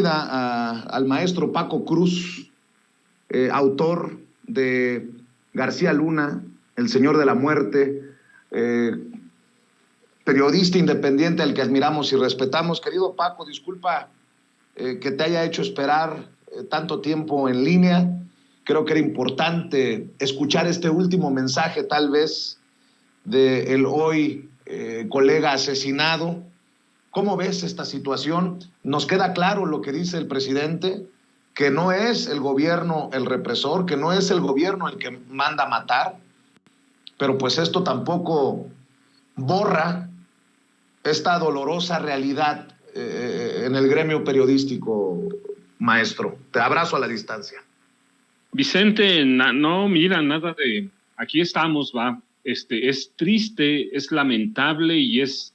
bienvenida al maestro Paco Cruz, autor de García Luna, El Señor de la Muerte, periodista independiente al que admiramos y respetamos. Querido Paco, disculpa que te haya hecho esperar tanto tiempo en línea. Creo que era importante escuchar este último mensaje, tal vez, del hoy colega asesinado. ¿Cómo ves esta situación? Nos queda claro lo que dice el presidente, que no es el gobierno el represor, que no es el gobierno el que manda matar, pero pues esto tampoco borra esta dolorosa realidad en el gremio periodístico, maestro. Te abrazo a la distancia. Vicente, no, mira, nada de... Aquí estamos, va. Es triste, es lamentable y es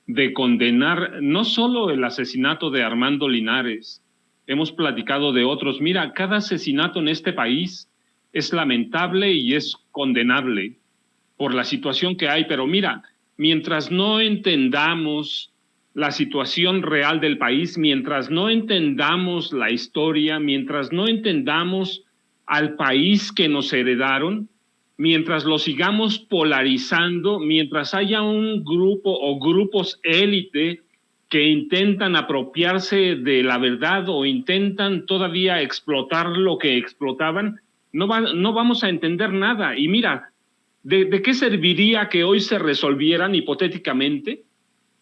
de condenar no solo el asesinato de Armando Linares, hemos platicado de otros. Mira, cada asesinato en este país es lamentable y es condenable por la situación que hay, pero mira, mientras no entendamos la situación real del país, mientras no entendamos la historia, mientras no entendamos al país que nos heredaron, mientras lo sigamos polarizando, mientras haya un grupo o grupos élite que intentan apropiarse de la verdad o intentan todavía explotar lo que explotaban, no vamos a entender nada. Y mira, ¿de qué serviría que hoy se resolvieran hipotéticamente?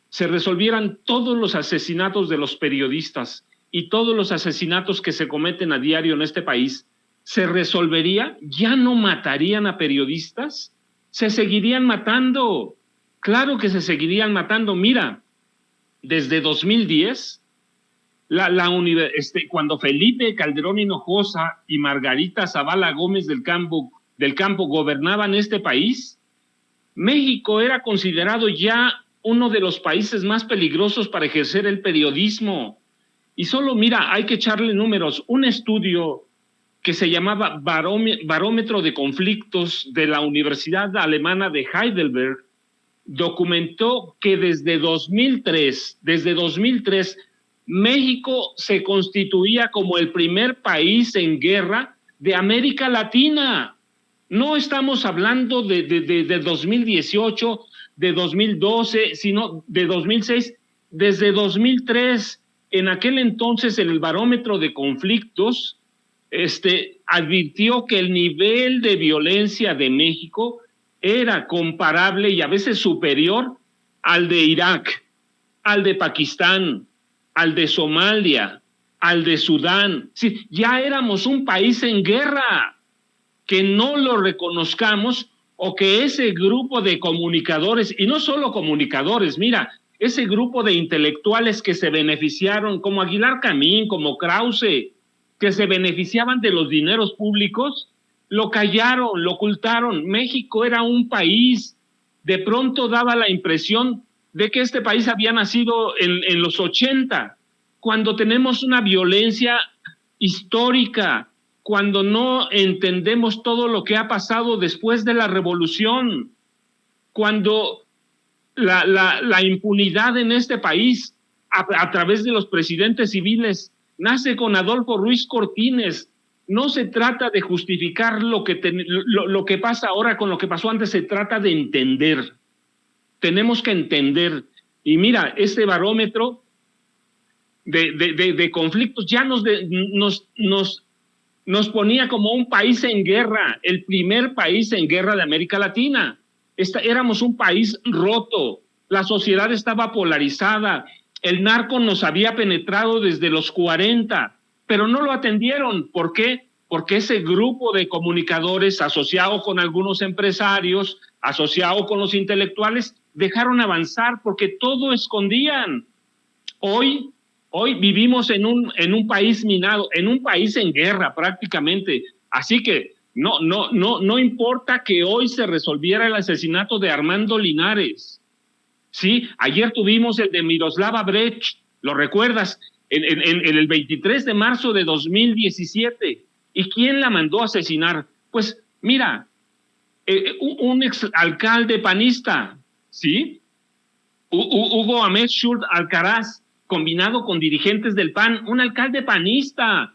Se resolvieran todos los asesinatos de los periodistas y todos los asesinatos que se cometen a diario en este país. ¿Se resolvería? ¿Ya no matarían a periodistas? ¿Se seguirían matando? Claro que se seguirían matando. Mira, desde 2010, cuando Felipe Calderón Hinojosa y Margarita Zavala Gómez del Campo gobernaban este país, México era considerado ya uno de los países más peligrosos para ejercer el periodismo. Y solo, mira, hay que echarle números. Un estudio que se llamaba Barómetro de Conflictos de la Universidad Alemana de Heidelberg, documentó que desde 2003, México se constituía como el primer país en guerra de América Latina. No estamos hablando de 2018, de 2012, sino de 2006, desde 2003. En aquel entonces, en el Barómetro de Conflictos, advirtió que el nivel de violencia de México era comparable y a veces superior al de Irak, al de Pakistán, al de Somalia, al de Sudán. Sí, ya éramos un país en guerra. Que no lo reconozcamos o que ese grupo de comunicadores, y no solo comunicadores, mira, ese grupo de intelectuales que se beneficiaron, como Aguilar Camín, como Krause, que se beneficiaban de los dineros públicos, lo callaron, lo ocultaron. México era un país, de pronto daba la impresión de que este país había nacido en los 80, cuando tenemos una violencia histórica, cuando no entendemos todo lo que ha pasado después de la revolución, cuando la impunidad en este país a través de los presidentes civiles nace con Adolfo Ruiz Cortines. No se trata de justificar lo que pasa ahora con lo que pasó antes, se trata de entender. Tenemos que entender. Y mira, este barómetro de conflictos ya nos ponía como un país en guerra, el primer país en guerra de América Latina. Éramos un país roto, la sociedad estaba polarizada, el narco nos había penetrado desde los 40, pero no lo atendieron. ¿Por qué? Porque ese grupo de comunicadores, asociado con algunos empresarios, asociado con los intelectuales, dejaron avanzar porque todo escondían. Hoy vivimos en un país minado, en un país en guerra prácticamente. Así que no importa que hoy se resolviera el asesinato de Armando Linares. Sí, ayer tuvimos el de Miroslava Brecht, ¿lo recuerdas? En el 23 de marzo de 2017. ¿Y quién la mandó a asesinar? Pues mira, un exalcalde panista, ¿sí? Hugo Ahmed Schult Alcaraz, combinado con dirigentes del PAN, un alcalde panista,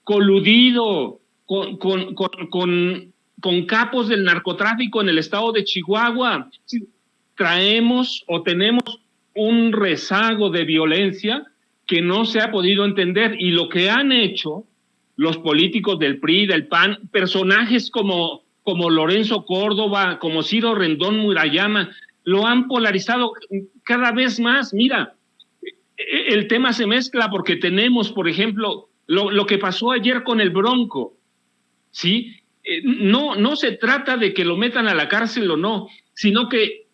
coludido con capos del narcotráfico en el estado de Chihuahua. Traemos o tenemos un rezago de violencia que no se ha podido entender, y lo que han hecho los políticos del PRI, del PAN, personajes como Lorenzo Córdoba, como Ciro Rendón Murayama, lo han polarizado cada vez más. Mira, el tema se mezcla porque tenemos, por ejemplo, lo que pasó ayer con el Bronco, ¿sí? No se trata de que lo metan a la cárcel o no, sino que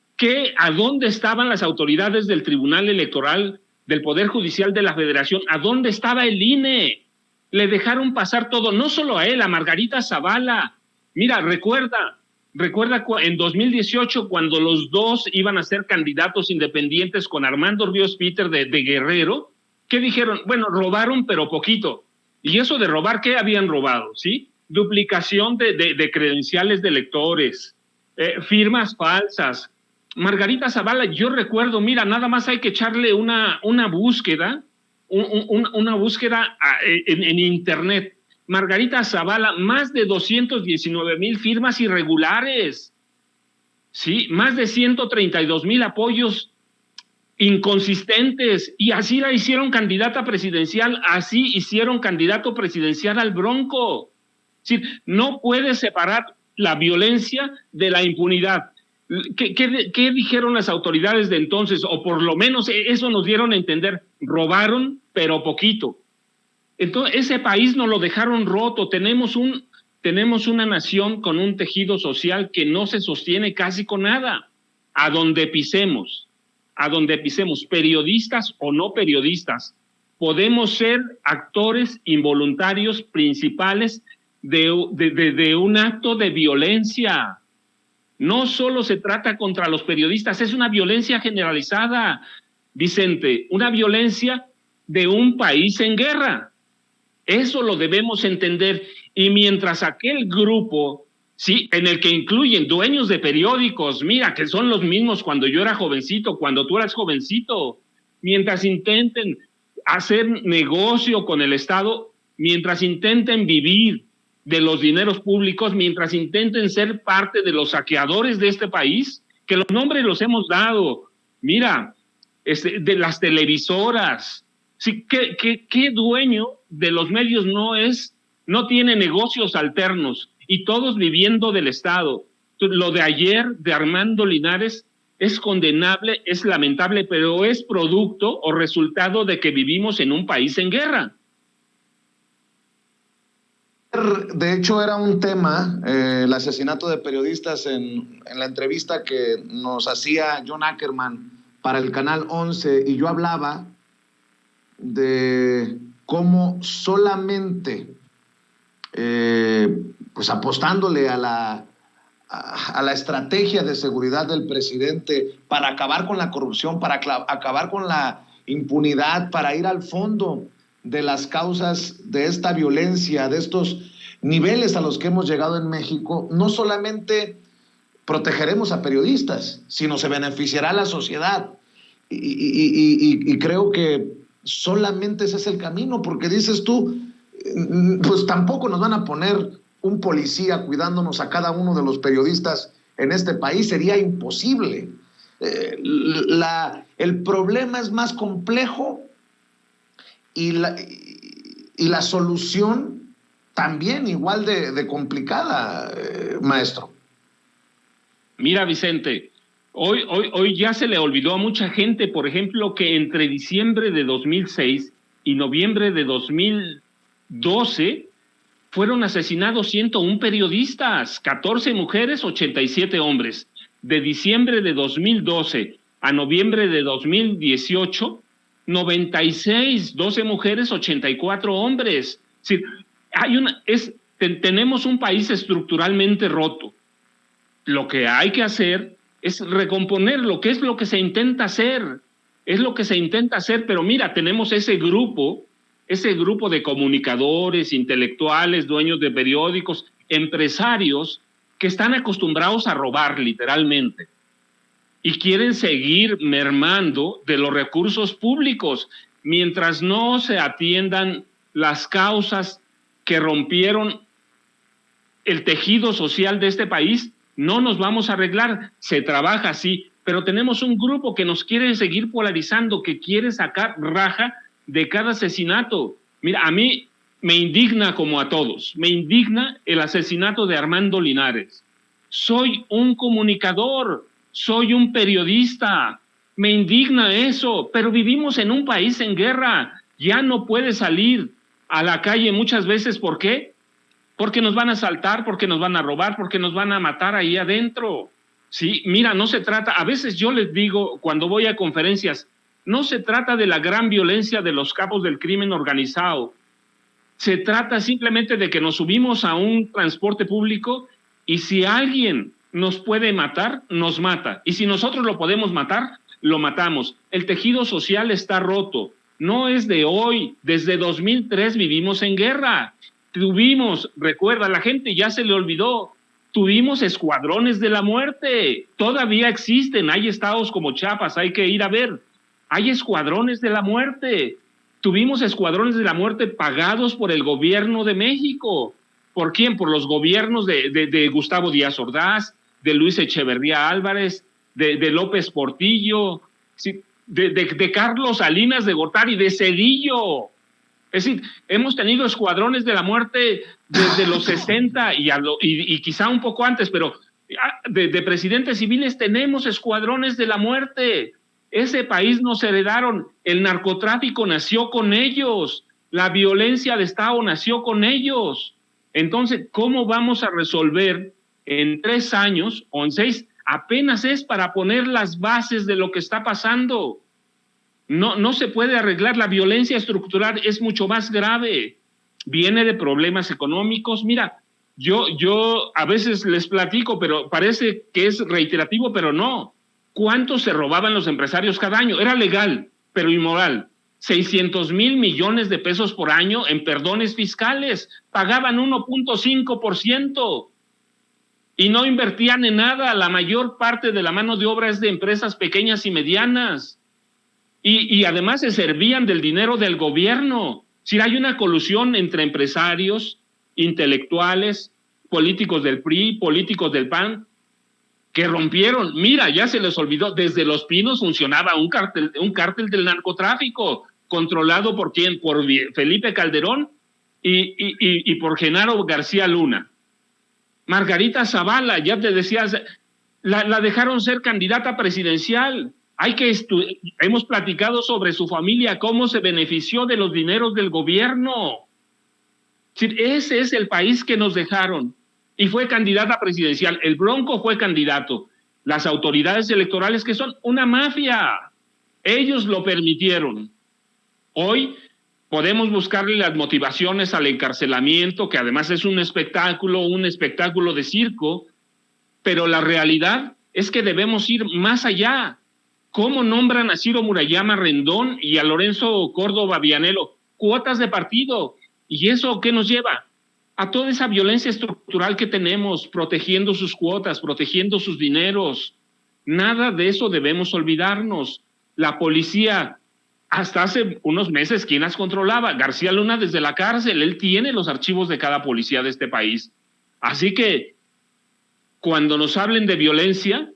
a dónde estaban las autoridades del Tribunal Electoral, del Poder Judicial de la Federación, a dónde estaba el INE. Le dejaron pasar todo, no solo a él, a Margarita Zavala. Mira, recuerda en 2018 cuando los dos iban a ser candidatos independientes con Armando Ríos Peter de Guerrero, ¿qué dijeron? Bueno, robaron pero poquito. Y eso de robar, ¿qué habían robado? ¿Sí? Duplicación de credenciales de electores, firmas falsas. Margarita Zavala, yo recuerdo, mira, nada más hay que echarle una búsqueda, una búsqueda en internet. Margarita Zavala, más de 219,000 firmas irregulares, ¿sí? Más de 132,000 apoyos inconsistentes, y así la hicieron candidata presidencial, así hicieron candidato presidencial al Bronco. ¿Sí? No puede separar la violencia de la impunidad. ¿Qué dijeron las autoridades de entonces? O por lo menos eso nos dieron a entender, robaron, pero poquito. Entonces, ese país nos lo dejaron roto. Tenemos una nación con un tejido social que no se sostiene casi con nada. A donde pisemos, periodistas o no periodistas, podemos ser actores involuntarios principales de un acto de violencia. No solo se trata contra los periodistas, es una violencia generalizada, Vicente, una violencia de un país en guerra. Eso lo debemos entender. Y mientras aquel grupo, sí, en el que incluyen dueños de periódicos, mira, que son los mismos cuando yo era jovencito, cuando tú eras jovencito, mientras intenten hacer negocio con el Estado, mientras intenten vivir de los dineros públicos, mientras intenten ser parte de los saqueadores de este país, que los nombres los hemos dado, mira, de las televisoras. Sí, ¿qué dueño de los medios no tiene negocios alternos y todos viviendo del Estado? Lo de ayer de Armando Linares es condenable, es lamentable, pero es producto o resultado de que vivimos en un país en guerra. De hecho, era un tema, el asesinato de periodistas en la entrevista que nos hacía John Ackerman para el Canal 11, y yo hablaba de cómo solamente pues apostándole a la estrategia de seguridad del presidente para acabar con la corrupción, para acabar con la impunidad, para ir al fondo de las causas de esta violencia, de estos niveles a los que hemos llegado en México, no solamente protegeremos a periodistas, sino se beneficiará a la sociedad. Y creo que solamente ese es el camino, porque dices tú, pues tampoco nos van a poner un policía cuidándonos a cada uno de los periodistas en este país, sería imposible. El problema es más complejo y la solución también igual de complicada, maestro. Mira, Vicente, hoy ya se le olvidó a mucha gente, por ejemplo, que entre diciembre de 2006 y noviembre de 2012 fueron asesinados 101 periodistas, 14 mujeres, 87 hombres. De diciembre de 2012 a noviembre de 2018, 96, 12 mujeres, 84 hombres. Es decir, tenemos un país estructuralmente roto. Lo que hay que hacer es recomponer lo que se intenta hacer. Es lo que se intenta hacer, pero mira, tenemos ese grupo de comunicadores, intelectuales, dueños de periódicos, empresarios, que están acostumbrados a robar literalmente y quieren seguir mermando de los recursos públicos. mientras no se atiendan las causas que rompieron el tejido social de este país, no nos vamos a arreglar. Se trabaja así, pero tenemos un grupo que nos quiere seguir polarizando, que quiere sacar raja de cada asesinato. Mira, a mí me indigna, como a todos, me indigna el asesinato de Armando Linares. Soy un comunicador, soy un periodista, me indigna eso, pero vivimos en un país en guerra, ya no puede salir a la calle muchas veces. ¿Por qué? Porque nos van a asaltar, porque nos van a robar, porque nos van a matar ahí adentro. Sí, mira, no se trata, a veces yo les digo cuando voy a conferencias, no se trata de la gran violencia de los capos del crimen organizado, se trata simplemente de que nos subimos a un transporte público y si alguien nos puede matar, nos mata. Y si nosotros lo podemos matar, lo matamos. El tejido social está roto. No es de hoy. Desde 2003 vivimos en guerra. Recuerda, la gente ya se le olvidó, tuvimos escuadrones de la muerte. Todavía existen. Hay estados como Chiapas, hay que ir a ver. Hay escuadrones de la muerte. Tuvimos escuadrones de la muerte pagados por el gobierno de México. ¿Por quién? Por los gobiernos de Gustavo Díaz Ordaz, de Luis Echeverría Álvarez, de López Portillo, ¿sí? de Carlos Salinas de Gortari, de Cedillo. Es decir, hemos tenido escuadrones de la muerte desde los 60 y quizá un poco antes, pero de presidentes civiles tenemos escuadrones de la muerte. Ese país nos heredaron, el narcotráfico nació con ellos, la violencia de Estado nació con ellos. Entonces, ¿cómo vamos a resolver en 3 años o en 6? Apenas es para poner las bases de lo que está pasando. No se puede arreglar. La violencia estructural es mucho más grave. Viene de problemas económicos. Mira, yo a veces les platico, pero parece que es reiterativo, pero no. ¿Cuánto se robaban los empresarios cada año? Era legal, pero inmoral. 600,000 millones de pesos por año en perdones fiscales. Pagaban 1.5% y no invertían en nada. La mayor parte de la mano de obra es de empresas pequeñas y medianas. Y además se servían del dinero del gobierno. Si hay una colusión entre empresarios, intelectuales, políticos del PRI, políticos del PAN, que rompieron. Mira, ya se les olvidó, desde Los Pinos funcionaba un cártel del narcotráfico, controlado ¿por quién? Por Felipe Calderón y por Genaro García Luna. Margarita Zavala, ya te decías, la dejaron ser candidata presidencial. Hemos platicado sobre su familia, cómo se benefició de los dineros del gobierno. Ese es el país que nos dejaron. Y fue candidata presidencial. El Bronco fue candidato. Las autoridades electorales, que son una mafia, ellos lo permitieron. Hoy podemos buscarle las motivaciones al encarcelamiento, que además es un espectáculo de circo, pero la realidad es que debemos ir más allá. ¿Cómo nombran a Ciro Murayama Rendón y a Lorenzo Córdoba Vianello? Cuotas de partido. ¿Y eso qué nos lleva? A toda esa violencia estructural que tenemos, protegiendo sus cuotas, protegiendo sus dineros. Nada de eso debemos olvidarnos. La policía, hasta hace unos meses, ¿quién las controlaba? García Luna desde la cárcel. Él tiene los archivos de cada policía de este país. Así que, cuando nos hablen de violencia,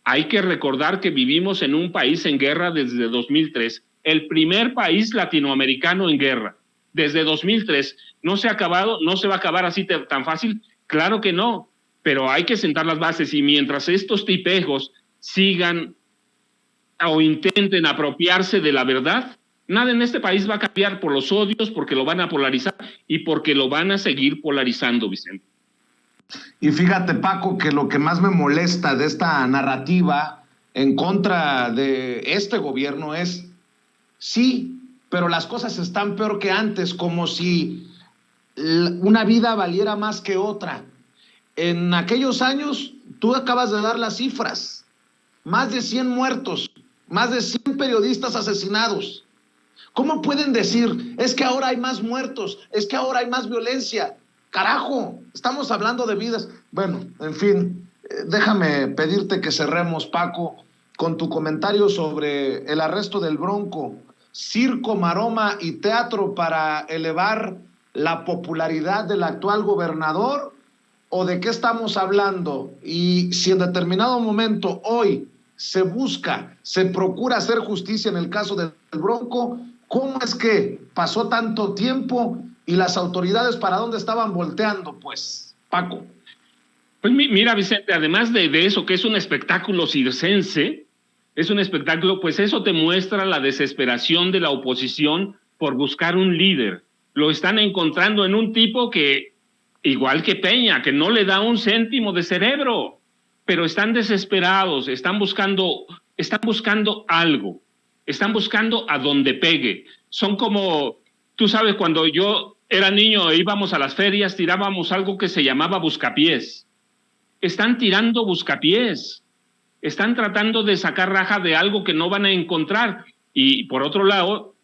hay que recordar que vivimos en un país en guerra desde 2003. El primer país latinoamericano en guerra. Desde 2003, no se ha acabado, no se va a acabar así tan fácil, claro que no, pero hay que sentar las bases y mientras estos tipejos sigan o intenten apropiarse de la verdad, nada en este país va a cambiar por los odios, porque lo van a polarizar y porque lo van a seguir polarizando, Vicente. Y fíjate, Paco, que lo que más me molesta de esta narrativa en contra de este gobierno es, sí, pero las cosas están peor que antes, como si una vida valiera más que otra. En aquellos años, tú acabas de dar las cifras, más de 100 muertos, más de 100 periodistas asesinados. ¿Cómo pueden decir, es que ahora hay más muertos, es que ahora hay más violencia? Carajo, estamos hablando de vidas. Bueno, en fin, déjame pedirte que cerremos, Paco, con tu comentario sobre el arresto del Bronco. circo, maroma y teatro para elevar la popularidad del actual gobernador? ¿O de qué estamos hablando? Y si en determinado momento hoy se busca, se procura hacer justicia en el caso del Bronco, ¿cómo es que pasó tanto tiempo y las autoridades para dónde estaban volteando, pues, Paco? Pues mira, Vicente, además de eso, que es un espectáculo circense, es un espectáculo, pues eso te muestra la desesperación de la oposición por buscar un líder. Lo están encontrando en un tipo que, igual que Peña, que no le da un céntimo de cerebro, pero están desesperados, están buscando algo, están buscando a donde pegue. Son como, tú sabes, cuando yo era niño e íbamos a las ferias, tirábamos algo que se llamaba buscapiés. Están tirando buscapiés, están tratando de sacar raja de algo que no van a encontrar. Y por otro lado,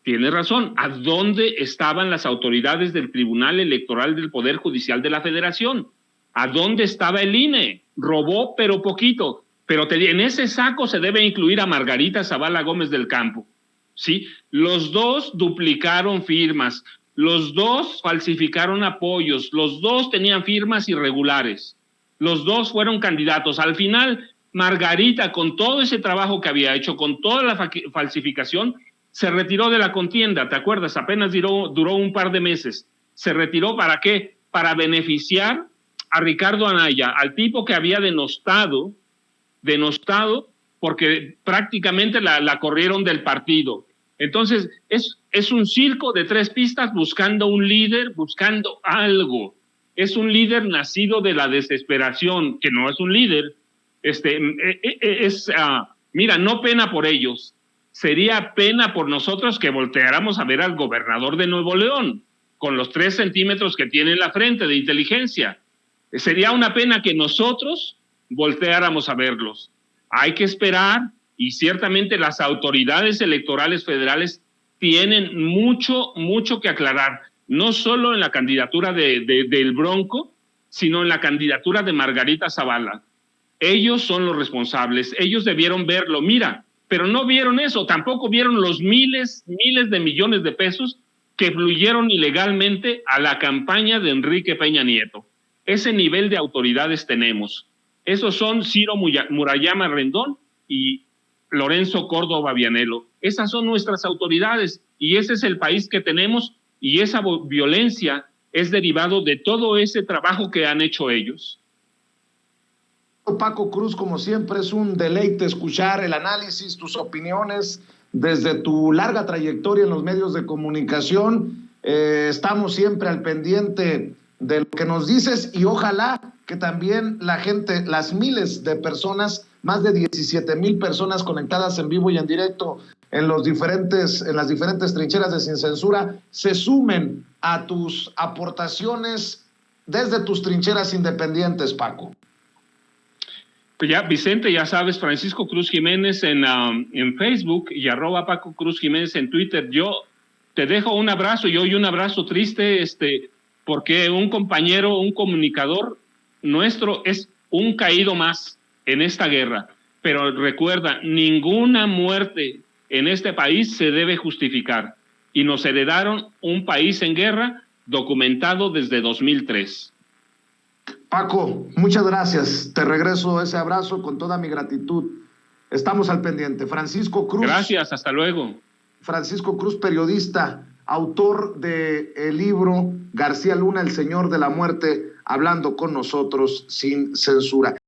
tiene razón, ¿a dónde estaban las autoridades del Tribunal Electoral del Poder Judicial de la Federación? ¿A dónde estaba el INE? Robó, pero poquito. Pero en ese saco se debe incluir a Margarita Zavala Gómez del Campo, ¿sí? Los dos duplicaron firmas, los dos falsificaron apoyos, los dos tenían firmas irregulares, los dos fueron candidatos. Al final, Margarita, con todo ese trabajo que había hecho, con toda la falsificación, se retiró de la contienda, ¿te acuerdas? Apenas duró un par de meses. ¿Se retiró para qué? Para beneficiar a Ricardo Anaya, al tipo que había denostado porque prácticamente la corrieron del partido. Entonces, es un circo de tres pistas buscando un líder, buscando algo. Es un líder nacido de la desesperación, que no es un líder. Mira, no pena por ellos. Sería pena por nosotros que volteáramos a ver al gobernador de Nuevo León, con los 3 centímetros que tiene en la frente de inteligencia. Sería una pena que nosotros volteáramos a verlos. Hay que esperar, y ciertamente las autoridades electorales federales tienen mucho que aclarar, no solo en la candidatura del Bronco, sino en la candidatura de Margarita Zavala. Ellos son los responsables, ellos debieron verlo. Mira, pero no vieron eso, tampoco vieron los miles de millones de pesos que fluyeron ilegalmente a la campaña de Enrique Peña Nieto. Ese nivel de autoridades tenemos. Esos son Ciro Murayama Rendón y Lorenzo Córdoba Vianello. Esas son nuestras autoridades y ese es el país que tenemos, y esa violencia es derivado de todo ese trabajo que han hecho ellos. Paco Cruz, como siempre, es un deleite escuchar el análisis, tus opiniones desde tu larga trayectoria en los medios de comunicación. Estamos siempre al pendiente de lo que nos dices y ojalá que también la gente, las miles de personas, más de 17,000 personas conectadas en vivo y en directo en las diferentes trincheras de Sin Censura, se sumen a tus aportaciones desde tus trincheras independientes, Paco. Pues ya, Vicente, ya sabes, Francisco Cruz Jiménez en Facebook y @Paco Cruz Jiménez en Twitter. Yo te dejo un abrazo y hoy un abrazo triste, porque un compañero, un comunicador nuestro es un caído más en esta guerra. Pero recuerda, ninguna muerte en este país se debe justificar. Y nos heredaron un país en guerra documentado desde 2003. Paco, muchas gracias. Te regreso ese abrazo con toda mi gratitud. Estamos al pendiente. Francisco Cruz. Gracias, hasta luego. Francisco Cruz, periodista, autor del libro García Luna, El Señor de la Muerte, hablando con nosotros sin censura.